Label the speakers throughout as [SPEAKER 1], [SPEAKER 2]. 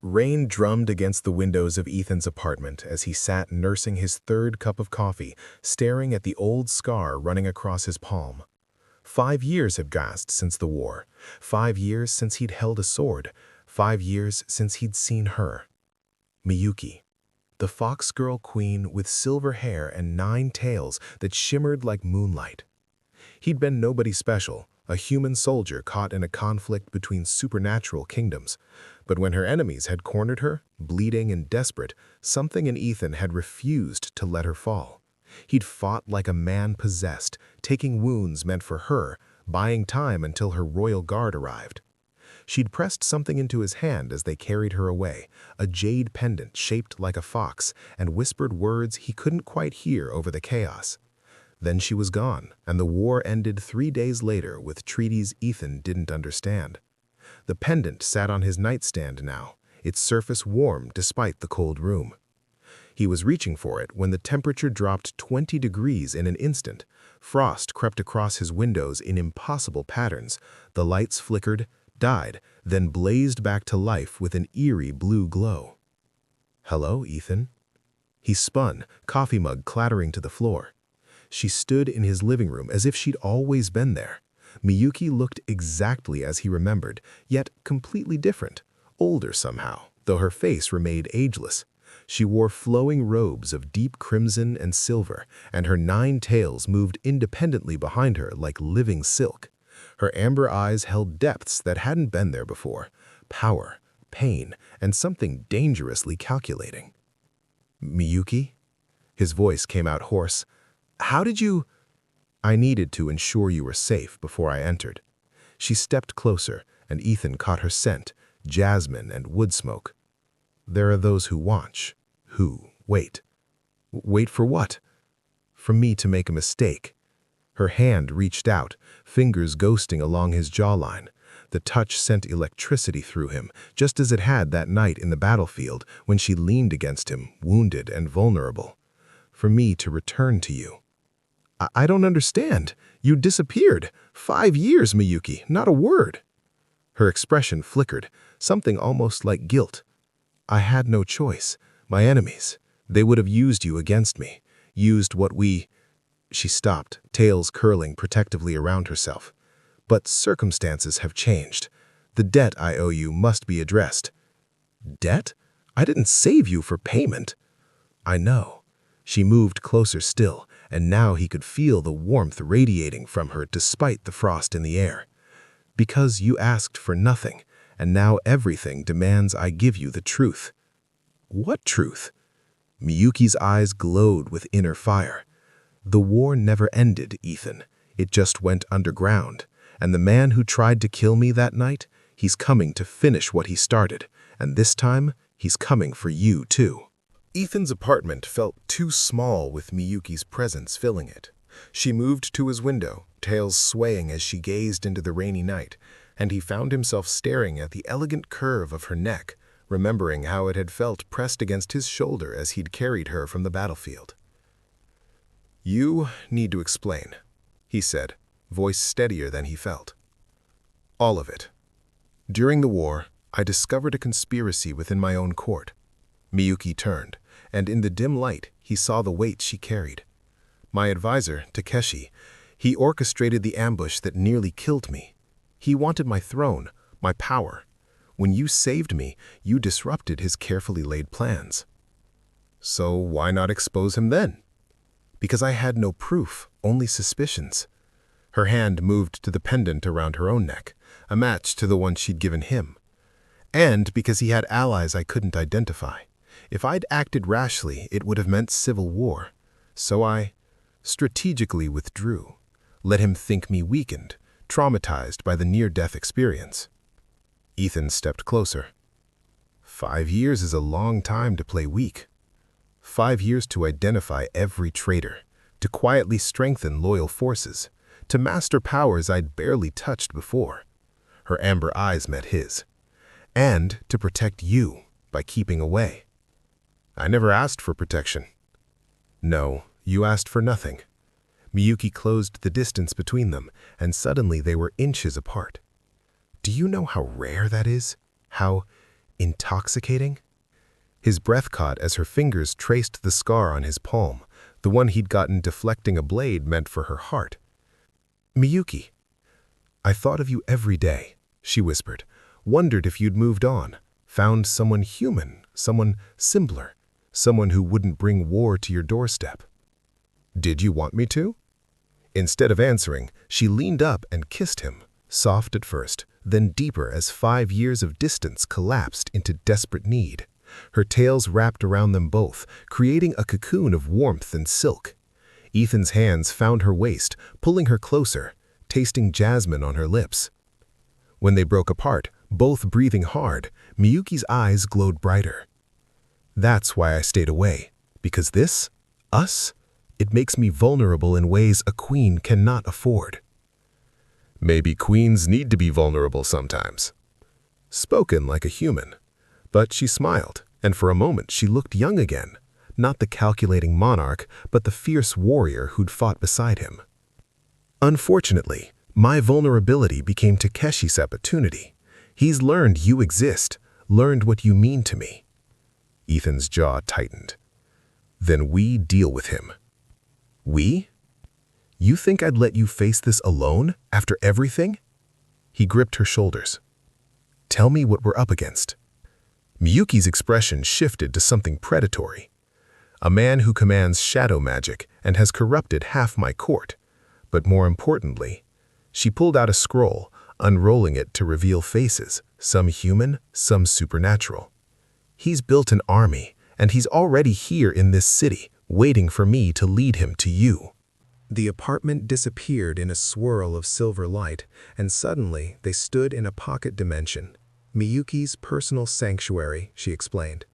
[SPEAKER 1] Rain drummed against the windows of Ethan's apartment as he sat nursing his third cup of coffee, staring at the old scar running across his palm. 5 years had passed since the war. 5 years since he'd held a sword. 5 years since he'd seen her. Miyuki, the fox girl queen with silver hair and 9 tails that shimmered like moonlight. He'd been nobody special, a human soldier caught in a conflict between supernatural kingdoms. But when her enemies had cornered her, bleeding and desperate, something in Ethan had refused to let her fall. He'd fought like a man possessed, taking wounds meant for her, buying time until her royal guard arrived. She'd pressed something into his hand as they carried her away, a jade pendant shaped like a fox, and whispered words he couldn't quite hear over the chaos. Then she was gone, and the war ended 3 days later with treaties Ethan didn't understand. The pendant sat on his nightstand now, its surface warm despite the cold room. He was reaching for it when the temperature dropped 20 degrees in an instant. Frost crept across his windows in impossible patterns. The lights flickered, died, then blazed back to life with an eerie blue glow. "Hello, Ethan." He spun, coffee mug clattering to the floor. She stood in his living room as if she'd always been there. Miyuki looked exactly as he remembered, yet completely different, older somehow, though her face remained ageless. She wore flowing robes of deep crimson and silver, and her 9 tails moved independently behind her like living silk. Her amber eyes held depths that hadn't been there before, power, pain, and something dangerously calculating. "Miyuki?" His voice came out hoarse. "How did you—" "I needed to ensure you were safe before I entered." She stepped closer, and Ethan caught her scent, jasmine and wood smoke. "There are those who watch, who wait." "Wait for what?" "For me to make a mistake." Her hand reached out, fingers ghosting along his jawline. The touch sent electricity through him, just as it had that night in the battlefield when she leaned against him, wounded and vulnerable. "For me to return to you." I don't understand. You disappeared. 5 years, Miyuki, not a word." Her expression flickered, something almost like guilt. "I had no choice. My enemies. They would have used you against me. Used what we—" She stopped, tails curling protectively around herself. "But circumstances have changed. The debt I owe you must be addressed." "Debt? I didn't save you for payment." "I know." She moved closer still, and now he could feel the warmth radiating from her despite the frost in the air. "Because you asked for nothing, and now everything demands I give you the truth." "What truth?" Miyuki's eyes glowed with inner fire. "The war never ended, Ethan. It just went underground. And the man who tried to kill me that night, he's coming to finish what he started. And this time, he's coming for you, too." Ethan's apartment felt too small with Miyuki's presence filling it. She moved to his window, tails swaying as she gazed into the rainy night, and he found himself staring at the elegant curve of her neck, remembering how it had felt pressed against his shoulder as he'd carried her from the battlefield. "You need to explain," he said, voice steadier than he felt. "All of it. During the war, I discovered a conspiracy within my own court." Miyuki turned, and in the dim light, he saw the weight she carried. "My advisor, Takeshi, he orchestrated the ambush that nearly killed me. He wanted my throne, my power. When you saved me, you disrupted his carefully laid plans." "So why not expose him then?" "Because I had no proof, only suspicions." Her hand moved to the pendant around her own neck, a match to the one she'd given him. "And because he had allies I couldn't identify. If I'd acted rashly, it would have meant civil war. So I strategically withdrew, let him think me weakened, traumatized by the near-death experience." Ethan stepped closer. 5 years is a long time to play weak. 5 years to identify every traitor, to quietly strengthen loyal forces, to master powers I'd barely touched before. Her amber eyes met his. "And to protect you by keeping away." "I never asked for protection." "No, you asked for nothing." Miyuki closed the distance between them, and suddenly they were inches apart. "Do you know how rare that is? How Intoxicating? His breath caught as her fingers traced the scar on his palm, the one he'd gotten deflecting a blade meant for her heart. Miyuki, I thought of you every day, she whispered, wondered if you'd moved on, found someone human, someone simpler, someone who wouldn't bring war to your doorstep. Did you want me to? Instead of answering, she leaned up and kissed him, soft at first, then deeper as 5 years of distance collapsed into desperate need. Her tails wrapped around them both, creating a cocoon of warmth and silk. Ethan's hands found her waist, pulling her closer, tasting jasmine on her lips. When they broke apart, both breathing hard, Miyuki's eyes glowed brighter. That's why I stayed away, because this, us, it makes me vulnerable in ways a queen cannot afford. Maybe queens need to be vulnerable sometimes. Spoken like a human. But she smiled, and for a moment she looked young again, not the calculating monarch, but the fierce warrior who'd fought beside him. Unfortunately, my vulnerability became Takeshi's opportunity. He's learned you exist, learned what you mean to me. Ethan's jaw tightened. Then we deal with him. We? You think I'd let you face this alone, after everything? He gripped her shoulders. Tell me what we're up against. Miyuki's expression shifted to something predatory. A man who commands shadow magic and has corrupted half my court. But more importantly, she pulled out a scroll, unrolling it to reveal faces, some human, some supernatural. He's built an army, and he's already here in this city, waiting for me to lead him to you. The apartment disappeared in a swirl of silver light, and suddenly they stood in a pocket dimension. Miyuki's personal sanctuary, she explained.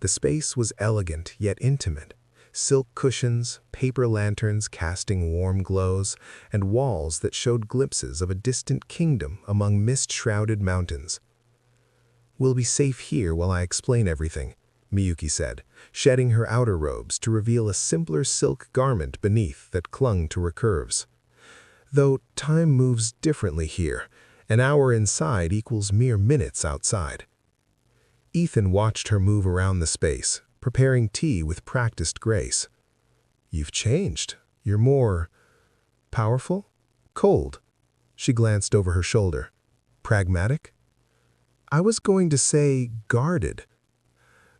[SPEAKER 1] The space was elegant yet intimate. Silk cushions, paper lanterns casting warm glows, and walls that showed glimpses of a distant kingdom among mist-shrouded mountains. We'll be safe here while I explain everything, Miyuki said, shedding her outer robes to reveal a simpler silk garment beneath that clung to her curves. Though time moves differently here, an hour inside equals mere minutes outside. Ethan watched her move around the space, preparing tea with practiced grace. You've changed. You're more powerful? Cold. She glanced over her shoulder. Pragmatic? I was going to say guarded.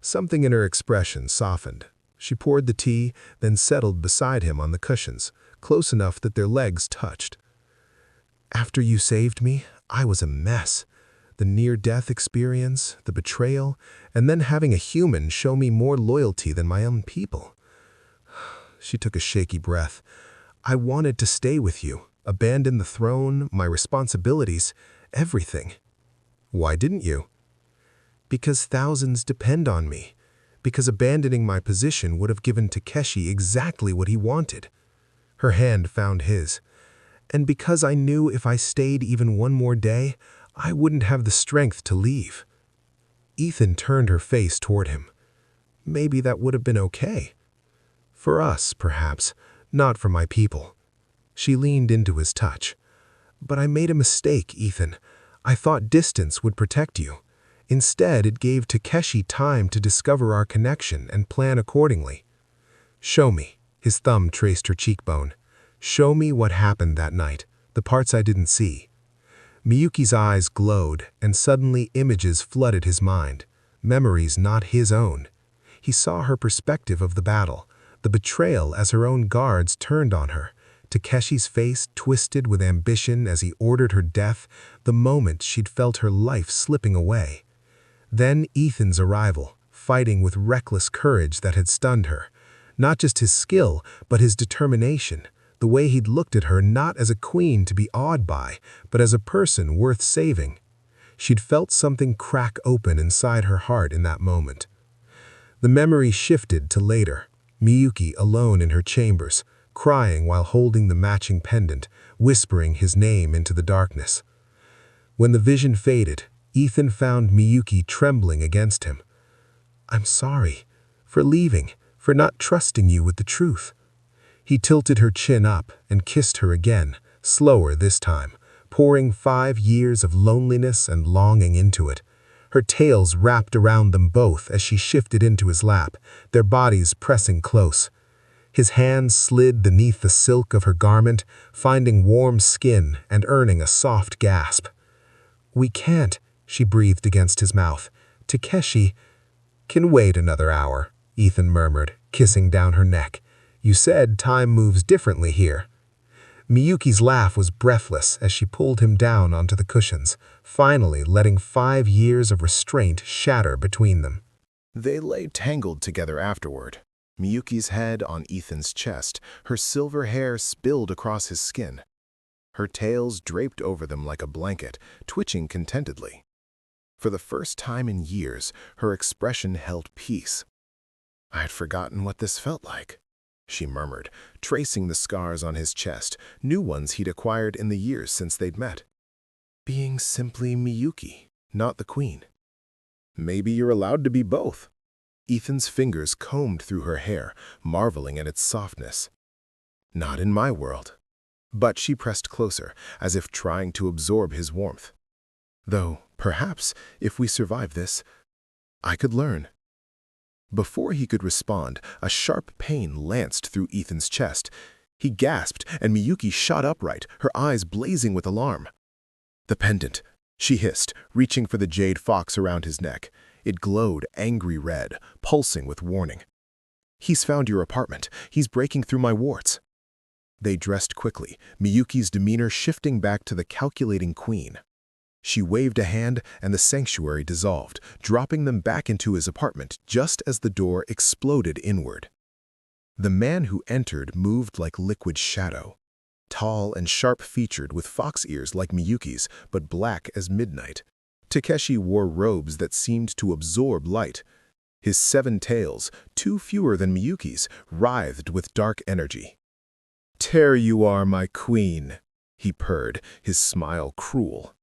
[SPEAKER 1] Something in her expression softened. She poured the tea, then settled beside him on the cushions, close enough that their legs touched. After you saved me, I was a mess. The near-death experience, the betrayal, and then having a human show me more loyalty than my own people. She took a shaky breath. I wanted to stay with you, abandon the throne, my responsibilities, everything. Why didn't you? Because thousands depend on me. Because abandoning my position would have given Takeshi exactly what he wanted. Her hand found his. And because I knew if I stayed even one more day, I wouldn't have the strength to leave. Ethan turned her face toward him. Maybe that would have been okay. For us, perhaps, not for my people. She leaned into his touch. But I made a mistake, Ethan. I thought distance would protect you. Instead, it gave Takeshi time to discover our connection and plan accordingly. Show me. His thumb traced her cheekbone. Show me what happened that night, the parts I didn't see. Miyuki's eyes glowed, and suddenly images flooded his mind, memories not his own. He saw her perspective of the battle, the betrayal as her own guards turned on her, Takeshi's face twisted with ambition as he ordered her death the moment she'd felt her life slipping away. Then Ethan's arrival, fighting with reckless courage that had stunned her. Not just his skill, but his determination. The way he'd looked at her not as a queen to be awed by, but as a person worth saving. She'd felt something crack open inside her heart in that moment. The memory shifted to later, Miyuki alone in her chambers, crying while holding the matching pendant, whispering his name into the darkness. When the vision faded, Ethan found Miyuki trembling against him. I'm sorry, for leaving, for not trusting you with the truth. He tilted her chin up and kissed her again, slower this time, pouring 5 years of loneliness and longing into it.
[SPEAKER 2] her tails wrapped around them both as she shifted into his lap, their bodies pressing close. His hands slid beneath the silk of her garment, finding warm skin and earning a soft gasp. "We can't," she breathed against his mouth. "Takeshi can wait another hour," Ethan murmured, kissing down her neck. "You said time moves differently here." Miyuki's laugh was breathless as she pulled him down onto the cushions, finally letting 5 years of restraint shatter between them.
[SPEAKER 1] They lay tangled together afterward, Miyuki's head on Ethan's chest, her silver hair spilled across his skin. Her tails draped over them like a blanket, twitching contentedly. For the first time in years, her expression held peace. "I had forgotten what this felt like," she murmured, tracing the scars on his chest, new ones he'd acquired in the years since they'd met. "Being simply Miyuki, not the queen." "Maybe you're allowed to be both." Ethan's fingers combed through her hair, marveling at its softness. "Not in my world." But she pressed closer, as if trying to absorb his warmth. "Though, perhaps, if we survive this, I could learn." Before he could respond, a sharp pain lanced through Ethan's chest. He gasped, and Miyuki shot upright, her eyes blazing with alarm. "The pendant," she hissed, reaching for the jade fox around his neck. It glowed angry red, pulsing with warning. "He's found your apartment. He's breaking through my warts." They dressed quickly, Miyuki's demeanor shifting back to the calculating queen. She waved a hand, and the sanctuary dissolved, dropping them back into his apartment just as the door exploded inward. The man who entered moved like liquid shadow. Tall and sharp-featured with fox ears like Miyuki's, but black as midnight. Takeshi wore robes that seemed to absorb light. His 7 tails, 2 fewer than Miyuki's, writhed with dark energy. "There you are, my queen," he purred, his smile cruel.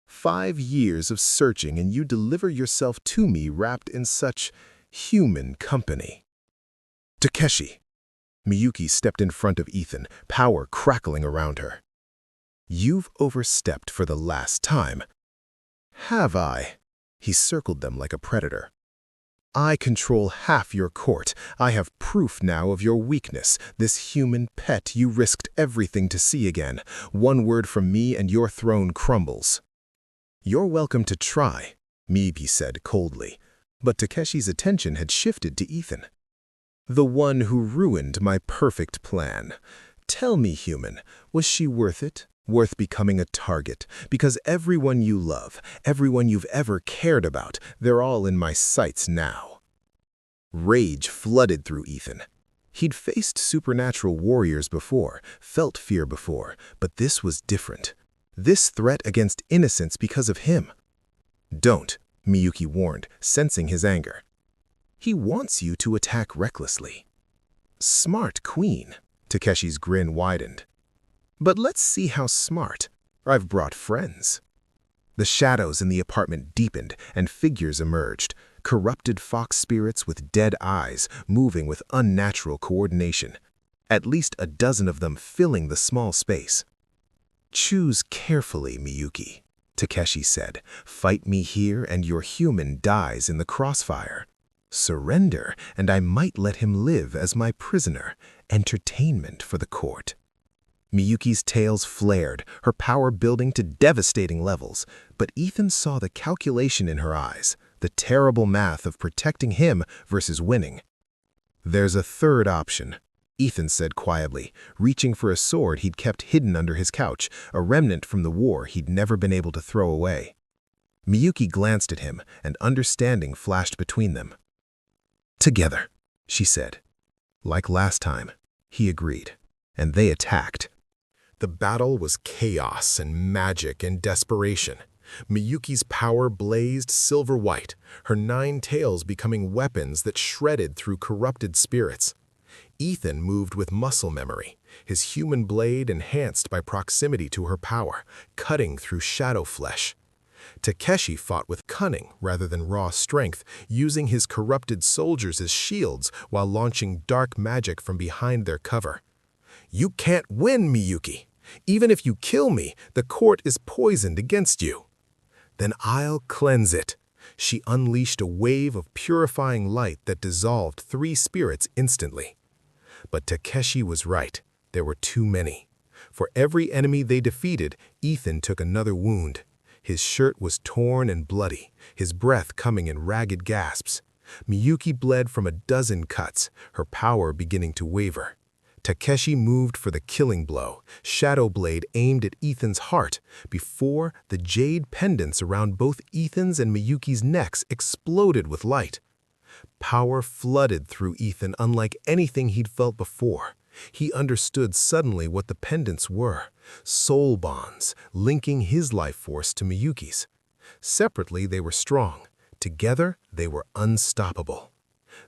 [SPEAKER 1] 5 years of searching and you deliver yourself to me wrapped in such human company. "Takeshi!" Miyuki stepped in front of Ethan, power crackling around her. "You've overstepped for the last time." "Have I?" He circled them like a predator. "I control half your court. I have proof now of your weakness, this human pet you risked everything to see again. One word from me and your throne crumbles." "You're welcome to try," Miyuki said coldly, but Takeshi's attention had shifted to Ethan. "The one who ruined my perfect plan. Tell me, human, was she worth it? Worth becoming a target? Because everyone you love, everyone you've ever cared about, they're all in my sights now." Rage flooded through Ethan. He'd faced supernatural warriors before, felt fear before, but this was different. This threat against innocence because of him. "Don't," Miyuki warned, sensing his anger. "He wants you to attack recklessly." "Smart queen," Takeshi's grin widened. "But let's see how smart. I've brought friends." The shadows in the apartment deepened and figures emerged, corrupted fox spirits with dead eyes moving with unnatural coordination, at least a dozen of them filling the small space. "Choose carefully, Miyuki," Takeshi said. "Fight me here and your human dies in the crossfire. Surrender and I might let him live as my prisoner, entertainment for the court." Miyuki's tails flared, her power building to devastating levels, but Ethan saw the calculation in her eyes, the terrible math of protecting him versus winning. "There's a third option," Ethan said quietly, reaching for a sword he'd kept hidden under his couch, a remnant from the war he'd never been able to throw away. Miyuki glanced at him, and understanding flashed between them. "Together," she said. "Like last time," he agreed, and they attacked. The battle was chaos and magic and desperation. Miyuki's power blazed silver-white, her 9 tails becoming weapons that shredded through corrupted spirits. Ethan moved with muscle memory, his human blade enhanced by proximity to her power, cutting through shadow flesh. Takeshi fought with cunning rather than raw strength, using his corrupted soldiers as shields while launching dark magic from behind their cover. "You can't win, Miyuki. Even if you kill me, the court is poisoned against you." "Then I'll cleanse it." She unleashed a wave of purifying light that dissolved 3 spirits instantly. But Takeshi was right. There were too many. For every enemy they defeated, Ethan took another wound. His shirt was torn and bloody, his breath coming in ragged gasps. Miyuki bled from a dozen cuts, her power beginning to waver. Takeshi moved for the killing blow, Shadow Blade aimed at Ethan's heart, before the jade pendants around both Ethan's and Miyuki's necks exploded with light. Power flooded through Ethan unlike anything he'd felt before. He understood suddenly what the pendants were, soul bonds, linking his life force to Miyuki's. Separately, they were strong. Together, they were unstoppable.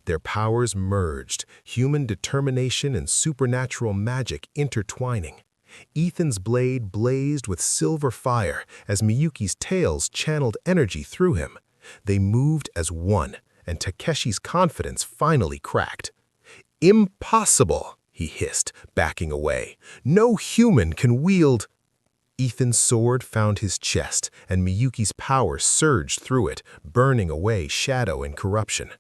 [SPEAKER 1] Their powers merged, human determination and supernatural magic intertwining. Ethan's blade blazed with silver fire as Miyuki's tails channeled energy through him. They moved as one, and Takeshi's confidence finally cracked. "Impossible!" he hissed, backing away. "No human can wield—" Ethan's sword found his chest, and Miyuki's power surged through it, burning away shadow and corruption.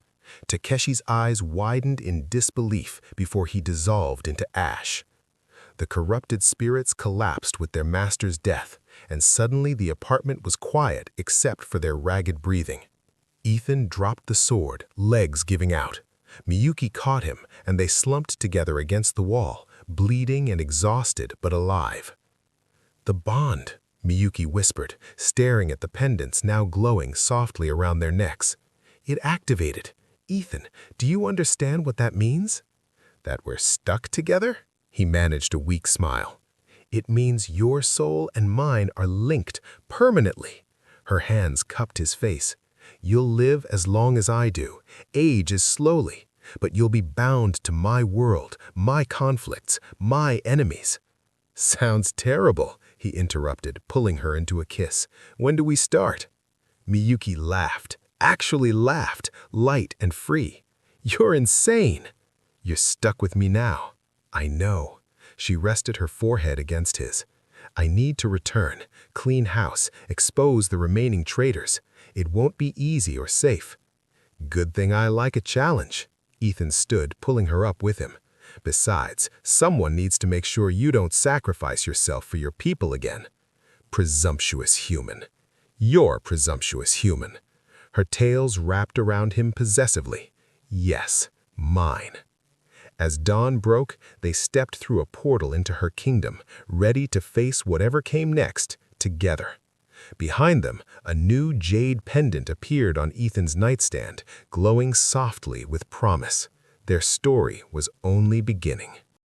[SPEAKER 1] Takeshi's eyes widened in disbelief before he dissolved into ash. The corrupted spirits collapsed with their master's death, and suddenly the apartment was quiet except for their ragged breathing. Ethan dropped the sword, legs giving out. Miyuki caught him, and they slumped together against the wall, bleeding and exhausted but alive. "The bond," Miyuki whispered, staring at the pendants now glowing softly around their necks. "It activated. Ethan, do you understand what that means?" "That we're stuck together?" He managed a weak smile. "It means your soul and mine are linked permanently." Her hands cupped his face. "You'll live as long as I do, age as slowly, but you'll be bound to my world, my conflicts, my enemies." "Sounds terrible," he interrupted, pulling her into a kiss. "When do we start?" Miyuki laughed, actually laughed, light and free. "You're insane." "You're stuck with me now." "I know." She rested her forehead against his. "I need to return, clean house, expose the remaining traitors. It won't be easy or safe." "Good thing I like a challenge." Ethan stood, pulling her up with him. "Besides, someone needs to make sure you don't sacrifice yourself for your people again." "Presumptuous human." "You're presumptuous human." Her tails wrapped around him possessively. "Yes, mine." As dawn broke, they stepped through a portal into her kingdom, ready to face whatever came next, together. Behind them, a new jade pendant appeared on Ethan's nightstand, glowing softly with promise. Their story was only beginning.